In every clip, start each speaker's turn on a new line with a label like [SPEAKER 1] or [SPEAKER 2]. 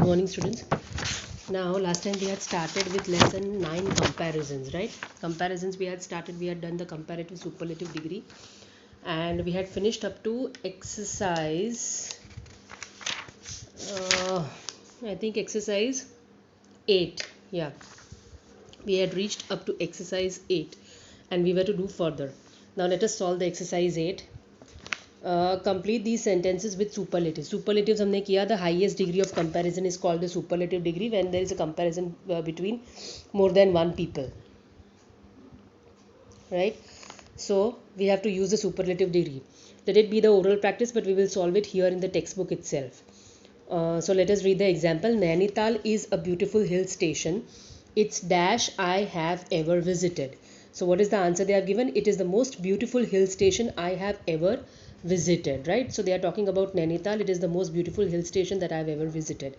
[SPEAKER 1] morning, students. Now, last time we had started with lesson 9 comparisons, right? Comparisons we had started, we had done the comparative superlative degree, and we had finished up to exercise, I think exercise 8. Yeah, we had reached up to exercise 8 and we were to do further. Now, let us solve the exercise 8. Complete these sentences with superlatives. Superlatives हमने किया, the highest degree of comparison is called the superlative degree when there is a comparison between more than one people, right? So we have to use the superlative degree. Let it be the oral practice, but we will solve it here in the textbook itself. So let us read the example. Nainital is a beautiful hill station. It's dash I have ever visited. So what is the answer they have given? It is the most beautiful hill station I have ever visited, right? So they are talking about Nainital. It is the most beautiful hill station that I have ever visited.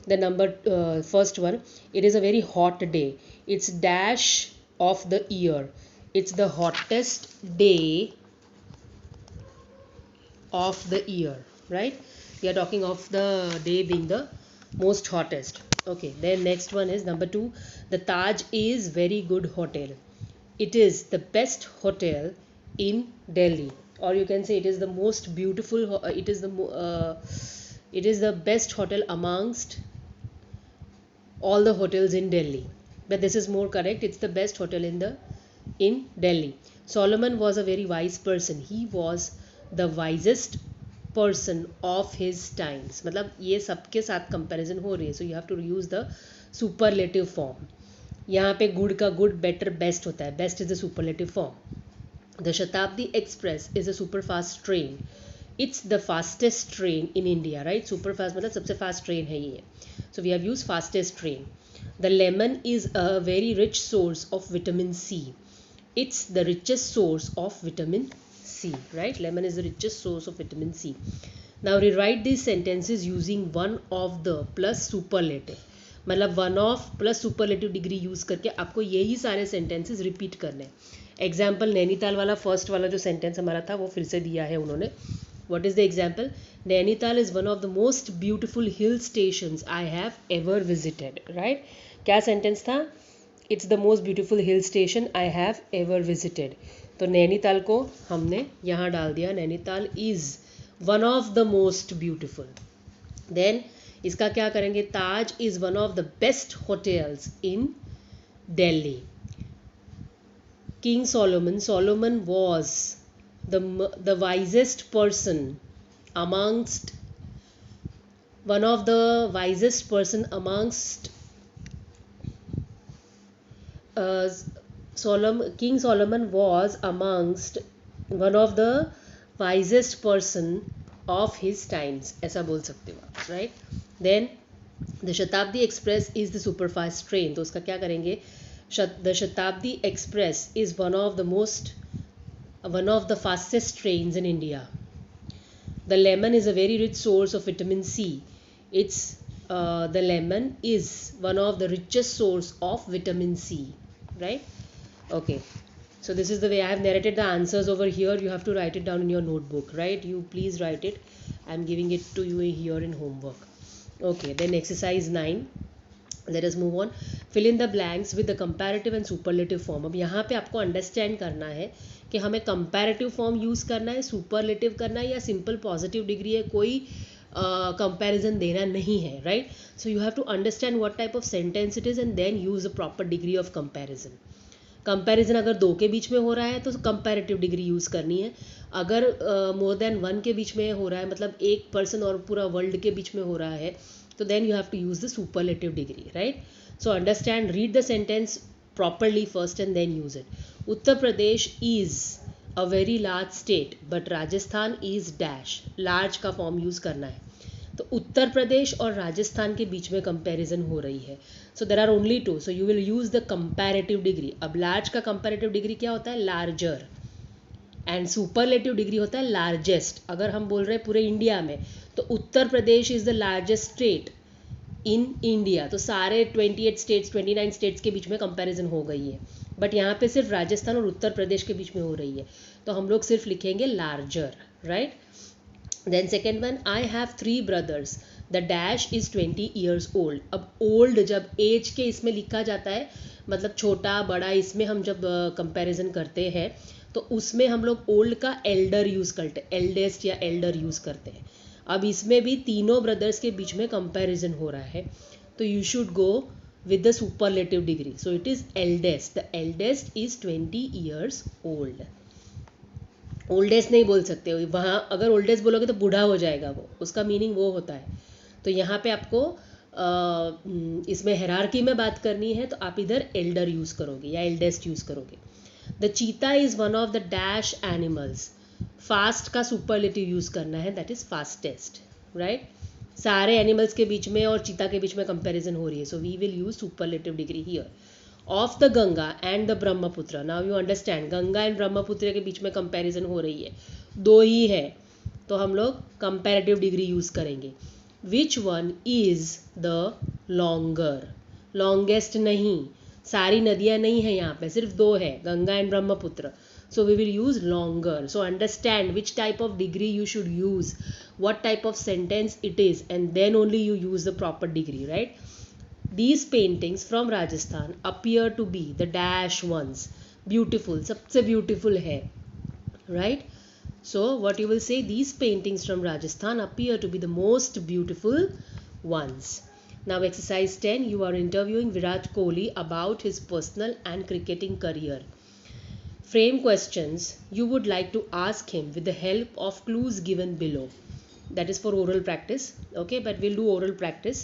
[SPEAKER 1] The first one, it is a very hot day. It's dash of the year. It's the hottest day of the year, right? We are talking of the day being the most hottest. Okay, then next one is number 2. The Taj is very good hotel. It is the best hotel in Delhi, or you can say it is the most beautiful. It is the best hotel amongst all the hotels in Delhi. But this is more correct. It's the best hotel in Delhi. Solomon was a very wise person. He was the wisest person of his times. मतलब ये सबके साथ comparison हो रही है. So you have to use the superlative form. यहाँ पे good का good, better, best होता है. Best is the superlative form. The Shatabdi Express is a super fast train. It's the fastest train in India, right? Super fast मतलब सबसे fast train है ये. So we have used fastest train. The lemon is a very rich source of vitamin C. It's the richest source of vitamin C, right? Lemon is the richest source of vitamin C. Now rewrite these sentences using one of the plus superlative. मतलब one of plus superlative degree use करके आपको यही सारे sentences repeat करने हैं. Example Nainital वाला first वाला जो सेंटेंस हमारा था वो फिर से दिया है उन्होंने. What is the example? Nainital is one of the most beautiful hill stations I have ever visited, right? क्या सेंटेंस था? It's the most beautiful hill station I have ever visited. तो नैनीताल को हमने यहाँ डाल दिया. Nainital is one of the most beautiful. Then इसका क्या करेंगे? Taj is one of the best hotels in Delhi. King Solomon was the wisest person amongst one of the wisest person amongst King Solomon was amongst one of the wisest person of his times. ऐसा बोल सकते हो आप, right? Then the Shatabdi Express is the super fast train. तो उसका क्या करेंगे? The Shatabdi Express is one of the fastest trains in India. The lemon is a very rich source of vitamin C. The lemon is one of the richest source of vitamin C, right? Okay. So this is the way I have narrated the answers over here. You have to write it down in your notebook, right? You please write it. I am giving it to you here in homework. Okay, then exercise 9. Let us move on. Fill in the blanks with the comparative and superlative form. अब यहाँ पे आपको understand करना है कि हमें comparative form use करना है, superlative करना है या simple positive degree है, कोई comparison देना नहीं है, right? So you have to understand what type of sentence it is and then use the proper degree of comparison. Comparison अगर 2 के बीच में हो रहा है तो कंपैरेटिव डिग्री यूज़ करनी है. अगर मोर देन 1 के बीच में हो रहा है, मतलब एक पर्सन और पूरा वर्ल्ड के बीच में हो रहा है, तो then you have to use the superlative degree, right? So understand, read the sentence properly first and then use it. Uttar Pradesh is a very large state but Rajasthan is dash. Large का फॉर्म यूज़ करना है. तो उत्तर प्रदेश और राजस्थान के बीच में comparison हो रही है. So there are only 2. So you will use the comparative degree. अब लार्ज का कंपैरेटिव डिग्री क्या होता है? लार्जर. एंड सुपरलेटिव डिग्री होता है लार्जेस्ट. अगर हम बोल रहे हैं पूरे इंडिया में तो Uttar Pradesh is the largest state in India. तो सारे 28 स्टेट्स 29 स्टेट्स के बीच में कंपैरिजन हो गई है. बट यहाँ पे सिर्फ राजस्थान और उत्तर प्रदेश के बीच में हो रही है, तो हम लोग सिर्फ लिखेंगे larger, right? Then second one, I have 3 brothers. The dash is 20 years old. अब ओल्ड जब एज के इसमें लिखा जाता है, मतलब छोटा बड़ा, इसमें हम जब कंपैरिजन करते हैं तो उसमें हम लोग ओल्ड का एल्डर यूज़ करते हैं, एल्डेस्ट या एल्डर यूज़ करते हैं. अब इसमें भी तीनों ब्रदर्स के बीच में कंपैरिजन हो रहा है, तो you should go with the superlative degree. So it is eldest. The eldest is 20 years old. Oldest नहीं बोल सकते हो वहाँ, अगर ओल्डेस्ट बोलोगे तो बूढ़ा हो जाएगा वो, उसका मीनिंग वो होता है. तो यहाँ पे आपको इसमें हेरार्की में बात करनी है तो आप इधर एल्डर यूज़ करोगे या एल्डेस्ट यूज़ करोगे. द चीता is one of the dash animals. Fast का सुपरलेटिव यूज़ करना है, दैट इज़ फास्टेस्ट, राइट. सारे एनिमल्स के बीच में और चीता के बीच में कंपैरिजन हो रही है, so we will use superlative degree here. Of the Ganga and the Brahmaputra. Now you understand, Ganga and Brahmaputra के बीच में कंपैरिजन हो रही है, दो ही है, तो हम लोग कंपैरेटिव डिग्री यूज करेंगे. Which one is the longer. Longest नहीं, सारी नदियाँ नहीं है यहाँ पे, सिर्फ दो है, Ganga and Brahmaputra. So we will use longer. So understand which type of degree you should use, what type of sentence it is, and then only you use the proper degree, right? These paintings from Rajasthan appear to be the dash ones. Beautiful, सबसे beautiful है, right? So what you will say, these paintings from Rajasthan appear to be the most beautiful ones. Now exercise 10, you are interviewing Virat Kohli about his personal and cricketing career. Frame questions you would like to ask him with the help of clues given below. That is for oral practice, okay, but we'll do oral practice.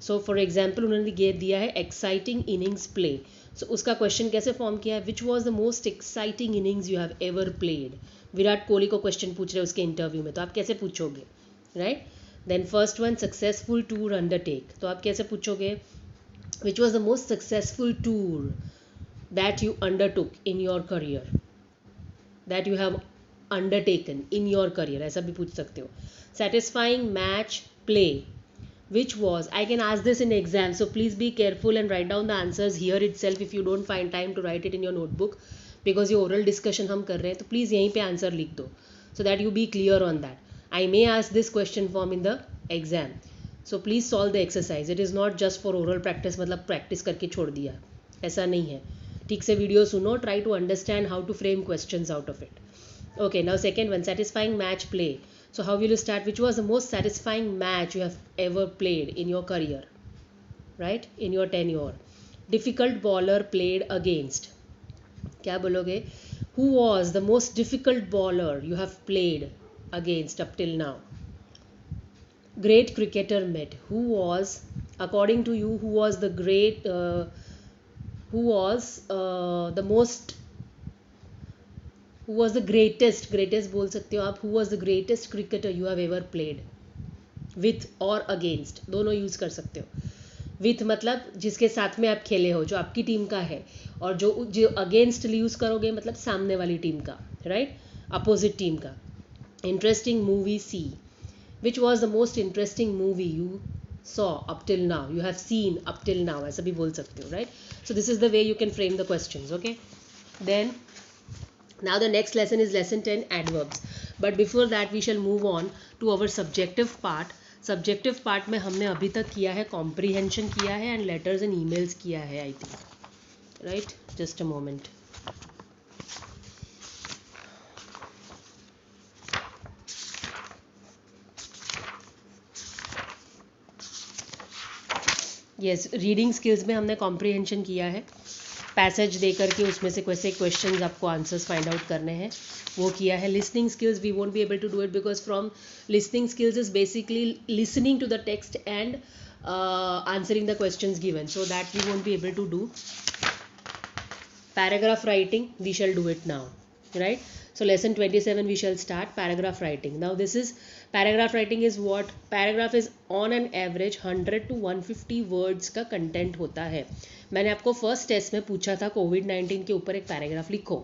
[SPEAKER 1] So for example उन्होंने दिया है exciting innings play. So उसका question कैसे form किया है, which was the most exciting innings you have ever played. Virat Kohli को question पूछ रहे हैं उसके इंटरव्यू में, तो आप कैसे पूछोगे, right? Then first one, successful tour undertake. तो आप कैसे पूछोगे, which was the most successful tour that you undertook in your career, that you have undertaken in your career, ऐसा भी पूछ सकते हो. Satisfying match play, which was, I can ask this in exam, so please be careful and write down the answers here itself if you don't find time to write it in your notebook, because ये oral discussion हम कर रहे हैं, तो please यहीं पे answer लिख दो, so that you be clear on that. I may ask this question form in the exam, so please solve the exercise. It is not just for oral practice, मतलब practice करके छोड़ दिया, ऐसा नहीं है. ठीक से वीडियो सुनो, try to understand how to frame questions out of it. Okay, now second one, satisfying match play. So how will you start, which was the most satisfying match you have ever played in your career, right, in your tenure. Difficult bowler played against, क्या बोलोगे, who was the most difficult bowler you have played against up till now. Great cricketer mate, who was, according to you, who was the great, who was the greatest बोल सकते हो आप, who was the greatest cricketer you have ever played with or against, दोनों use कर सकते हो. with मतलब जिसके साथ में आप खेले हो, जो आपकी टीम का है, और जो अगेंस्ट यूज़ करोगे मतलब सामने वाली टीम का, राइट, अपोजिट टीम का. Interesting movie see, which was the most interesting movie you saw up till now, you have seen up till now, ऐसा भी बोल सकते हो, right? So this is the way you can frame the questions, okay? Then now the next lesson is lesson 10, adverbs. But before that we shall move on to our subjective part. Subjective part में हमने अभी तक किया है comprehension किया है and letters and emails किया है, I think, right? Just a moment. Yes, reading skills में हमने कॉम्प्रीहेंशन किया है, पैसेज दे करके उसमें से कैसे क्वेश्चंस आपको आंसर्स फाइंड आउट करने हैं वो किया है. Listening skills we won't be able to do it because from listening skills is basically listening to the text and answering the questions given, so that we won't be able to do. Paragraph writing we shall do it now, right? So lesson 27 we shall start paragraph writing. Now this is paragraph writing is what, paragraph is on an average 100 to 150 words का content होता है. मैंने आपको first test में पूछा था कोविड-19 के ऊपर एक पैराग्राफ लिखो,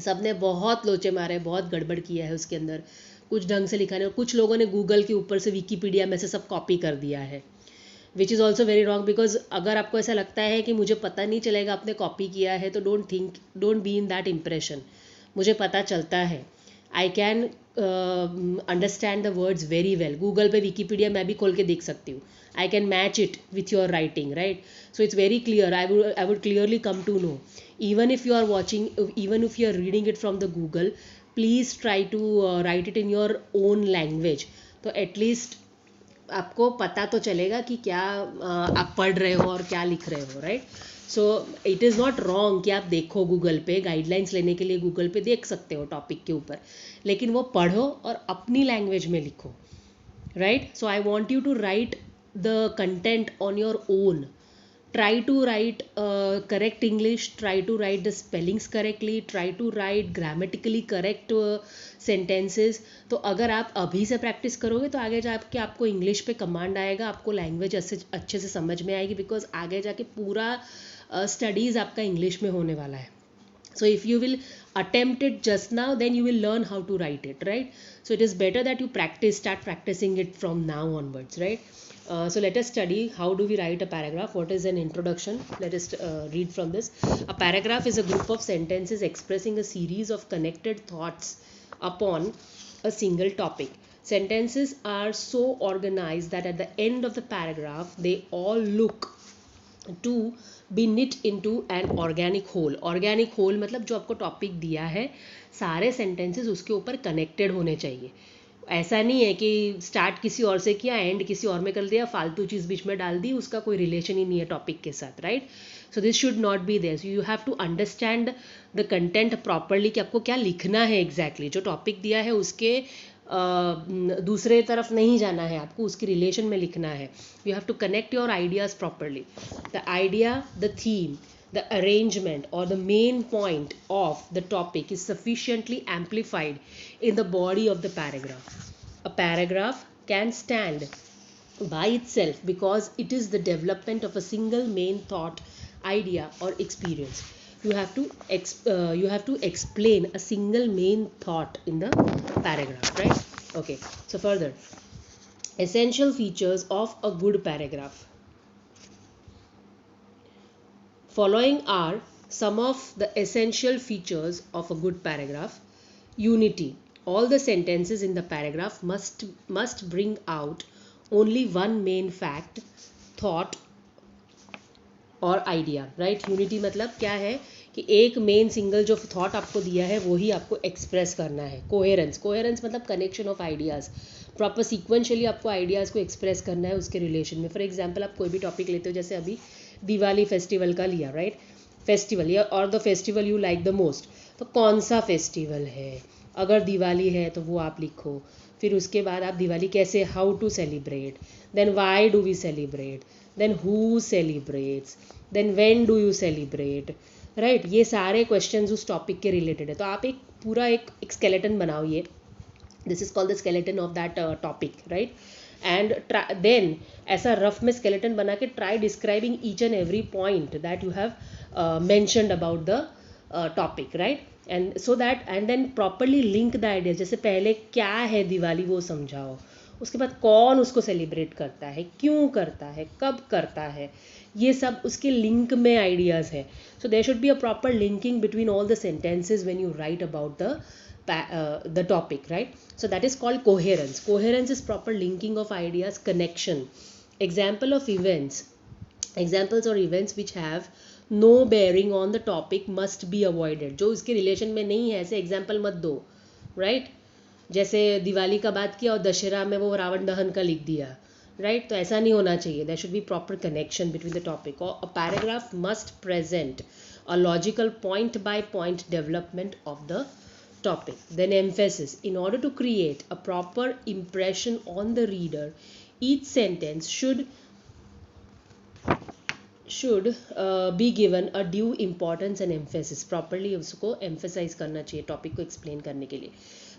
[SPEAKER 1] सबने बहुत लोचे मारे, बहुत गड़बड़ किया है उसके अंदर, कुछ ढंग से लिखा नहीं, और कुछ लोगों ने गूगल के ऊपर से विकीपीडिया में से सब कॉपी कर दिया है, which is also very wrong. Because अगर आपको ऐसा लगता है कि मुझे पता नहीं चलेगा आपने कॉपी किया है, तो don't be in that impression. मुझे पता चलता है, I can understand the words very well. Google पे विकीपीडिया मैं भी खोल के देख सकती हूँ. I can match it with your writing, right? So it's very clear. I would clearly come to know. Even if you are watching, even if you are reading it from the Google, please try to write it in your own language. तो at least आपको पता तो चलेगा कि क्या आप पढ़ रहे हो और क्या लिख रहे हो, right? So it is not wrong कि आप देखो गूगल पे, गाइडलाइंस लेने के लिए गूगल पे देख सकते हो टॉपिक के ऊपर, लेकिन वो पढ़ो और अपनी लैंग्वेज में लिखो, right? So I want you to write the content on your own. Try to write correct English, try to write the spellings correctly, try to write grammatically correct sentences. तो अगर आप अभी से प्रैक्टिस करोगे तो आगे जाके आपको इंग्लिश पे कमांड आएगा, आपको लैंग्वेज अच्छे से समझ में आएगी, बिकॉज आगे जाके पूरा स्टडीज़ आपका इंग्लिश में होने वाला है. So if you will attempt it just now, then you will learn how to write it, right? So it is better that you start practicing it from now onwards, right? So let us study how do we write a paragraph. What is an introduction? Let us read from this. A paragraph is a group of sentences expressing a series of connected thoughts upon a single topic. Sentences are so organized that at the end of the paragraph, they all look to be knit into an organic whole. Organic whole मतलब जो आपको topic दिया है सारे sentences उसके ऊपर connected होने चाहिए. ऐसा नहीं है कि स्टार्ट किसी और से किया, एंड किसी और में कर दिया, फालतू चीज़ बीच में डाल दी, उसका कोई रिलेशन ही नहीं है टॉपिक के साथ, right? So this should not be there. So you have to understand the content properly कि आपको क्या लिखना है एग्जैक्टली. जो टॉपिक दिया है उसके दूसरे तरफ नहीं जाना है, आपको उसके रिलेशन में लिखना है. You have to connect your ideas properly. The idea, the theme, the arrangement or the main point of the topic is sufficiently amplified in the body of the paragraph. A paragraph can stand by itself because it is the development of a single main thought, idea or experience. You have to explain a single main thought in the paragraph, right? Okay, so further, essential features of a good paragraph. Following are some of the essential features of a good paragraph. Unity. All the sentences in the paragraph must bring out only one main fact, thought or idea, right? Unity मतलब क्या है कि एक men single जो thought आपको दिया है वो ही आपको एक्सप्रेस करना है. कोहेरेंस. कोहेरेंस मतलब connection of ideas. Proper sequentially आपको आइडियाज़ को एक्सप्रेस करना है उसके रिलेशन में. फॉर एग्जांपल आप कोई भी टॉपिक लेते हो, जैसे अभी दिवाली फेस्टिवल का लिया, राइट? फेस्टिवल या और the festival you like the most. तो कौन सा फेस्टिवल है? अगर दिवाली है तो वो आप लिखो. फिर उसके बाद आप दिवाली कैसे, how to celebrate, then why do we celebrate, then who celebrates, then when do you celebrate, right? ये सारे क्वेश्चंस उस टॉपिक के रिलेटेड है. तो आप एक पूरा एक स्केलेटन बनाओ. ये this is called the skeleton of that topic, right? And then ऐसा रफ में स्केलेटन बना के try describing each and every point that you have mentioned about the topic, right? And so that and then properly link the idea. जैसे पहले क्या है दिवाली वो समझाओ, उसके बाद कौन उसको सेलिब्रेट करता है, क्यों करता है, कब करता है, ये सब उसके लिंक में आइडियाज़ है. So there should be a proper linking between all the sentences when you write about the topic, right? So that is called coherence. Coherence is proper linking of ideas, connection. Examples or events which have no bearing on the topic must be avoided. जो इसके relation में नहीं है ऐसे example मत दो, right? जैसे दिवाली का बात किया और दशहरा में वो रावण दहन का लिख दिया, राइट? तो ऐसा नहीं होना चाहिए. There should be proper connection between the topic. और a paragraph must present a logical point by point development of the topic. Then emphasis. In order to create a proper impression on the reader, each sentence should be given a due importance and emphasis. Properly उसको emphasize करना चाहिए topic को explain करने के लिए.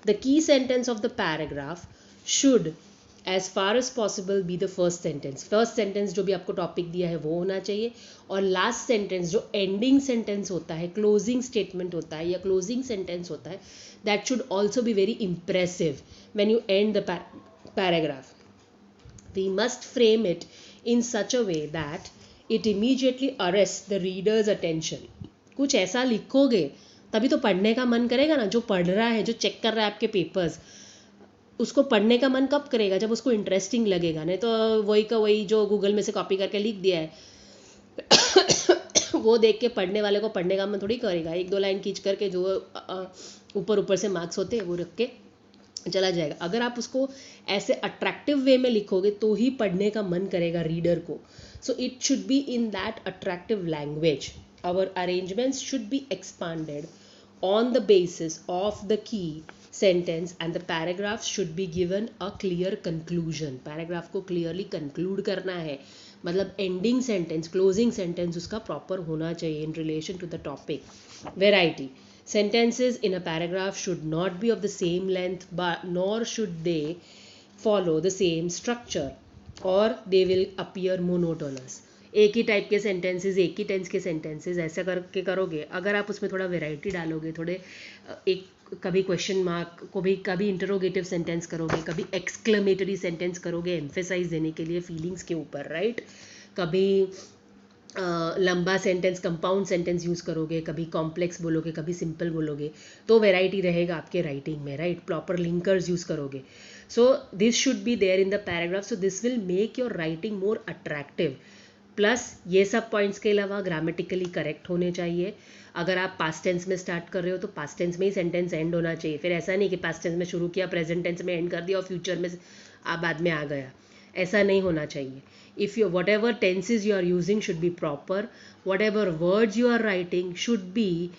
[SPEAKER 1] The key sentence of the paragraph should as far as possible be the first sentence. First sentence जो भी आपको टॉपिक दिया है वो होना चाहिए. और लास्ट सेंटेंस जो एंडिंग सेंटेंस होता है, क्लोजिंग स्टेटमेंट होता है या क्लोजिंग सेंटेंस होता है, that should also be very impressive when you end the paragraph. We must frame it in such a way that it immediately arrest the readers attention. कुछ ऐसा लिखोगे तभी तो पढ़ने का मन करेगा ना. जो पढ़ रहा है, जो चेक कर रहा है आपके पेपर्स, उसको पढ़ने का मन कब करेगा? जब उसको इंटरेस्टिंग लगेगा, नहीं तो वही का वही जो गूगल में से कॉपी करके लिख दिया है वो देख के पढ़ने वाले को पढ़ने का मन थोड़ी करेगा। एक दो लाइन खींच करके जो ऊपर ऊपर से मार्क्स होते हैं वो रख के चला जाएगा। अगर आप उसको ऐसे अट्रैक्टिव वे में लिखोगे तो ही पढ़ने का मन करेगा रीडर को। So it should be in that attractive language. Our arrangements should be expanded on the basis of the key sentence and the paragraph should be given a clear conclusion. paragraph को clearly conclude करना है, मतलब ending sentence, closing sentence उसका proper होना चाहिए in relation to the topic. Variety. Sentences in a paragraph should not be of the same length but nor should they follow the same structure or they will appear monotonous. एक ही type के sentences, एक ही tense के sentences ऐसा करके करोगे, अगर आप उसमें थोड़ा वेराइटी डालोगे, थोड़े एक कभी क्वेश्चन मार्क को भी, कभी इंटरोगेटिव सेंटेंस करोगे, कभी एक्सक्लेमेटरी सेंटेंस करोगे एम्फेसाइज देने के लिए फीलिंग्स के ऊपर, राइट, कभी लंबा सेंटेंस कंपाउंड सेंटेंस यूज़ करोगे, कभी कॉम्प्लेक्स बोलोगे, कभी सिंपल बोलोगे, तो वेराइटी रहेगा आपके राइटिंग में, राइट. प्रॉपर लिंकर्स यूज़ करोगे. So this should be there in the paragraph. So this will make your writing more attractive. Plus ये सब पॉइंट्स के अलावा ग्रामेटिकली करेक्ट होने चाहिए. अगर आप पास्ट टेंस में स्टार्ट कर रहे हो तो पास्ट टेंस में ही सेंटेंस एंड होना चाहिए. फिर ऐसा नहीं कि पास्ट टेंस में शुरू किया, प्रेजेंट टेंस में एंड कर दिया और फ्यूचर में आप बाद में आ गया. ऐसा नहीं होना चाहिए. If you whatever tenses you are using should be proper. Whatever words you are writing should be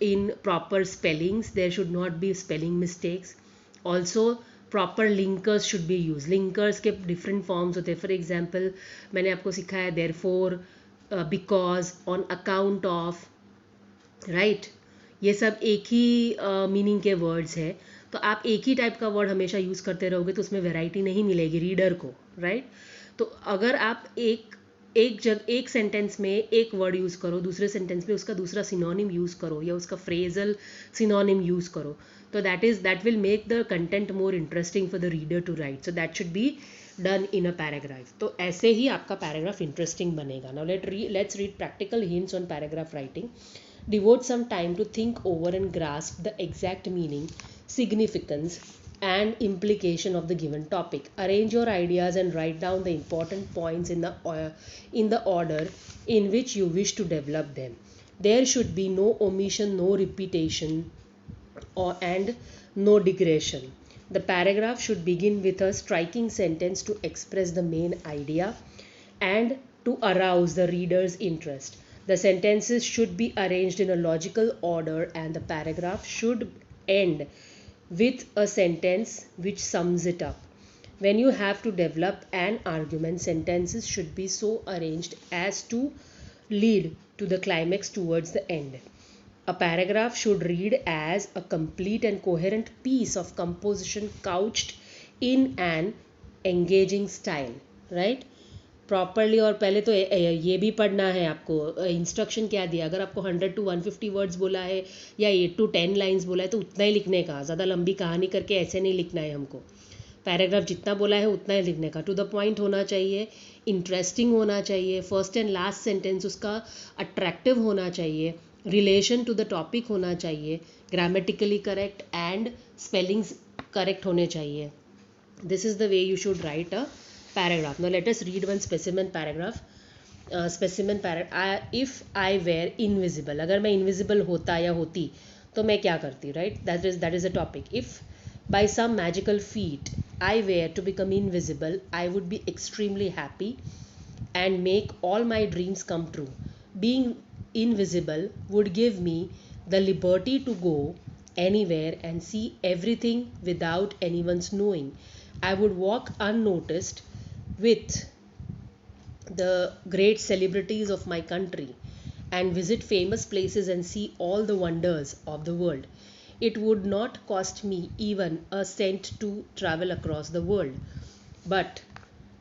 [SPEAKER 1] in proper spellings. There should not be spelling mistakes. Also proper linkers should be use. Linkers के different forms होते हैं. For example मैंने आपको सिखाया therefore, because, on account of, right. ये सब एक ही meaning के वर्ड्स है. तो आप एक ही टाइप का वर्ड हमेशा यूज़ करते रहोगे तो उसमें वेराइटी नहीं मिलेगी रीडर को, राइट. तो अगर आप एक सेंटेंस में एक वर्ड यूज़ करो, दूसरे सेंटेंस में उसका दूसरा सिनोनिम यूज़ करो या उसका फ्रेजल सिनोनिम यूज़ करो, तो that will make the content more interesting for the reader to write. So that should be done in a paragraph. तो ऐसे ही आपका paragraph interesting बनेगा. Now let's read practical hints on paragraph writing. Devote some time to think over and grasp the exact meaning, significance and implication of the given topic. Arrange your ideas and write down the important points in the order in which you wish to develop them. There should be no omission, no repetition, and no digression. The paragraph should begin with a striking sentence to express the main idea and to arouse the reader's interest. The sentences should be arranged in a logical order and the paragraph should end with a sentence which sums it up. When you have to develop an argument, sentences should be so arranged as to lead to the climax towards the end. A paragraph should read as a complete and coherent piece of composition couched in an engaging style, right? Properly. और पहले तो ये भी पढ़ना है आपको, instruction क्या दिया. अगर आपको 100 to 150 वर्ड्स बोला है या 8 to 10 लाइन्स बोला है तो उतना ही लिखने का. ज़्यादा लंबी कहानी करके ऐसे नहीं लिखना है हमको. पैराग्राफ जितना बोला है उतना ही लिखने का. टू द पॉइंट होना चाहिए, इंटरेस्टिंग होना चाहिए, फर्स्ट एंड लास्ट सेंटेंस उसका अट्रैक्टिव होना चाहिए, रिलेशन टू द टॉपिक होना चाहिए, grammatically correct and spellings correct होने चाहिए. This is the way you should right a paragraph. Now let us read one specimen paragraph. If I were invisible, अगर मैं invisible होता या होती तो मैं क्या करती, right? That is the topic. If by some magical feat I were to become invisible, I would be extremely happy and make all my dreams come true. Being invisible would give me the liberty to go anywhere and see everything without anyone's knowing. I would walk unnoticed with the great celebrities of my country and visit famous places and see all the wonders of the world. It would not cost me even a cent to travel across the world. But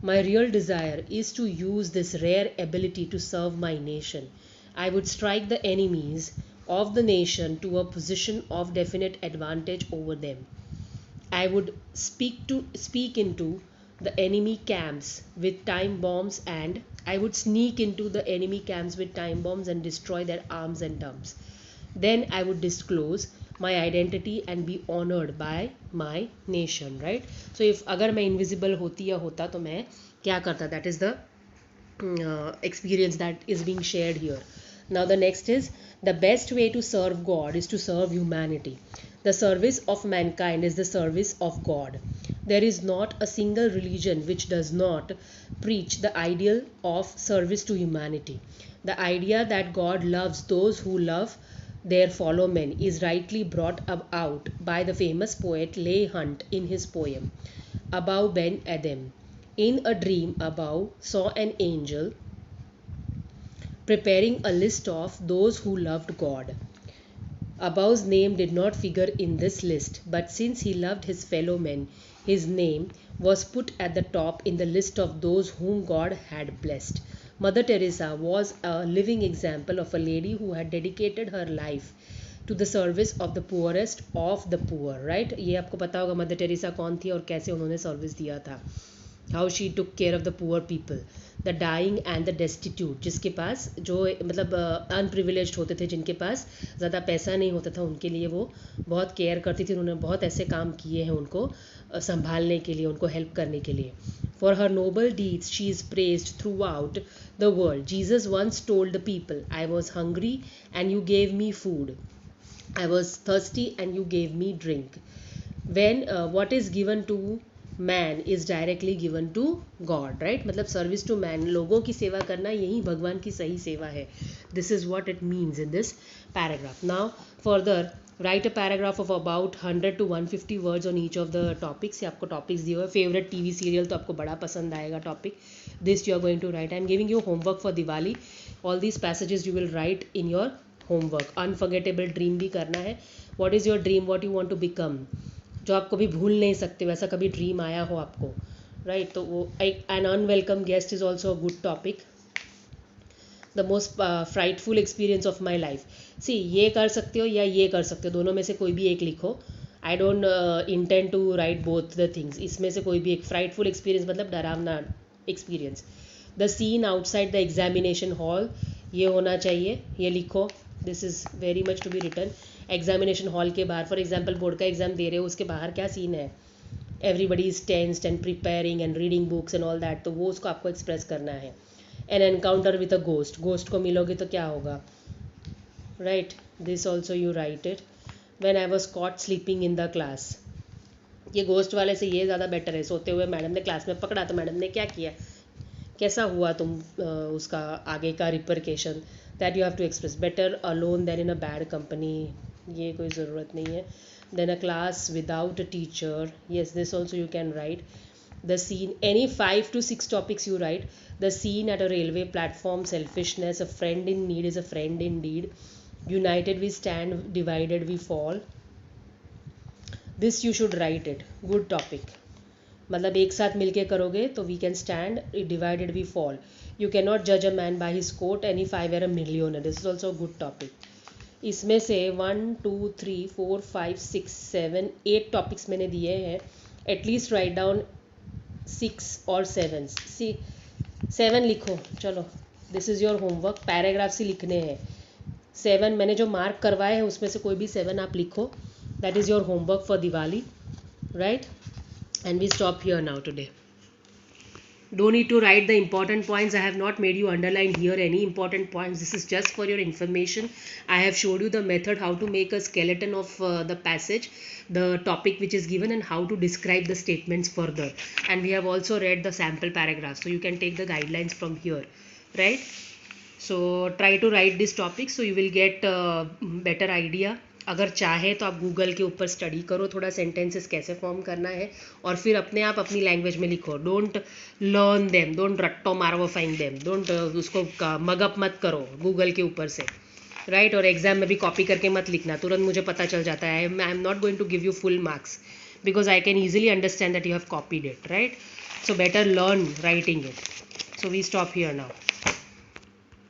[SPEAKER 1] my real desire is to use this rare ability to serve my nation. I would strike the enemies of the nation to a position of definite advantage over them. I would speak into the enemy camps with time bombs and I would sneak into the enemy camps with time bombs and destroy their arms and dumps. Then I would disclose my identity and be honored by my nation, right? So if अगर मैं invisible होती या होता तो मैं क्या करता, that is the experience that is being shared here. Now the next is, the best way to serve God is to serve humanity. The service of mankind is the service of God. There is not a single religion which does not preach the ideal of service to humanity. The idea that God loves those who love their fellow men is rightly brought out by the famous poet Leigh Hunt in his poem Above Ben Adhem. In a dream, Above saw an angel preparing a list of those who loved God. Above's name did not figure in this list, but since he loved his fellow men, his name was put at the top in the list of those whom God had blessed. Mother Teresa was a living example of a lady who had dedicated her life to the service of the poorest of the poor, right? ये आपको पता होगा mother Teresa कौन थी और कैसे उन्होंने service दिया था. How she took care of the poor people, the dying and the destitute, जिसके पास जो मतलब अनप्रिविलेज्ड होते थे, जिनके पास ज़्यादा पैसा नहीं होता था, उनके लिए वो बहुत केयर करती थी. उन्होंने बहुत ऐसे काम किए हैं उनको संभालने के लिए, उनको हेल्प करने के लिए. For her noble deeds she is praised throughout the world. Jesus once told the people, I was hungry and you gave me food. I was thirsty and you gave me drink. When what is given to man is directly given to God, right? मतलब service to man, लोगों की सेवा करना, यही भगवान की सही सेवा है. This is what it means in this paragraph. Now further right a paragraph of about 100 to 150 words on each of the topics. आपको टॉपिक्स दिए हुए, फेवरेट टीवी सीरियल तो आपको बड़ा पसंद आएगा topic. This you are going to write. I am giving you homework for Diwali. All these passages you will write in your homework. Unforgettable dream भी करना है. What is your dream, what you want to become, जो आप कभी भूल नहीं सकते, वैसा कभी ड्रीम आया हो आपको, राइट? तो वो an unwelcome guest is also a good topic. The most frightful experience of my life. See, ये कर सकते हो या ये कर सकते हो, दोनों में से कोई भी एक लिखो. I don't intend to write both the things. इसमें से कोई भी एक. फ्राइटफुल एक्सपीरियंस मतलब डरावना experience. The scene outside the examination hall, ये होना चाहिए, ये लिखो. This is very much to be written. Examination hall के बाहर, फॉर एग्जाम्पल बोर्ड का एग्जाम दे रहे हो, उसके बाहर क्या सीन है? Everybody is tensed and preparing and reading books and all that. तो वो उसको आपको एक्सप्रेस करना है. N encounter with a ghost, ghost को मिलोगे तो क्या होगा, right? This also you right it. When I was caught sleeping in the class, ये गोस्ट वाले से ये ज़्यादा बेटर है. सोते हुए मैडम ने क्लास में पकड़ा तो मैडम ने क्या किया, कैसा हुआ तुम, उसका आगे का repercussion, that you have to express. Better alone than in a bad company, ये कोई ज़रूरत नहीं है. Then a class without a teacher, yes this also you can write. The scene, any 5 to 6 topics you write. The scene at a railway platform, selfishness, a friend in need is a friend in deed, united we stand, divided we fall. This you should write it. Good topic. मतलब एक साथ मिलके करोगे तो we can stand, divided we fall. You can not जज a man by his coat, any 5 uh a million. This is also good topic. इसमें से 1 2 3 4 5 6 7 8 topics मैंने दिए हैं. एटलीस्ट राइट डाउन 6 और 7. 7 लिखो. चलो, this is your homework. Paragraphs ही लिखने हैं. 7 मैंने जो मार्क करवाए हैं उसमें से कोई भी 7 आप लिखो. That is your homework for Diwali, right? And we stop here now today. Don't need to write the important points. I have not made you underline here any important points. This is just for your information. I have showed you the method how to make a skeleton of the passage, the topic which is given, and how to describe the statements further. And we have also read the sample paragraphs, so you can take the guidelines from here, right? So try to write this topic so you will get a better idea. अगर चाहे तो आप Google के ऊपर study करो थोड़ा, sentences कैसे form करना है, और फिर अपने आप अपनी लैंग्वेज में लिखो. डोंट लर्न देम, डोंट रट्टो मारवाफाइंग देम, डोंट उसको मगअप मत करो गूगल के ऊपर से, राइट? और एग्जाम में भी कॉपी करके मत लिखना. तुरंत मुझे पता चल जाता है. I am not going to give you full marks because I can easily understand that you have copied it, right? So better learn writing it. So we stop here now.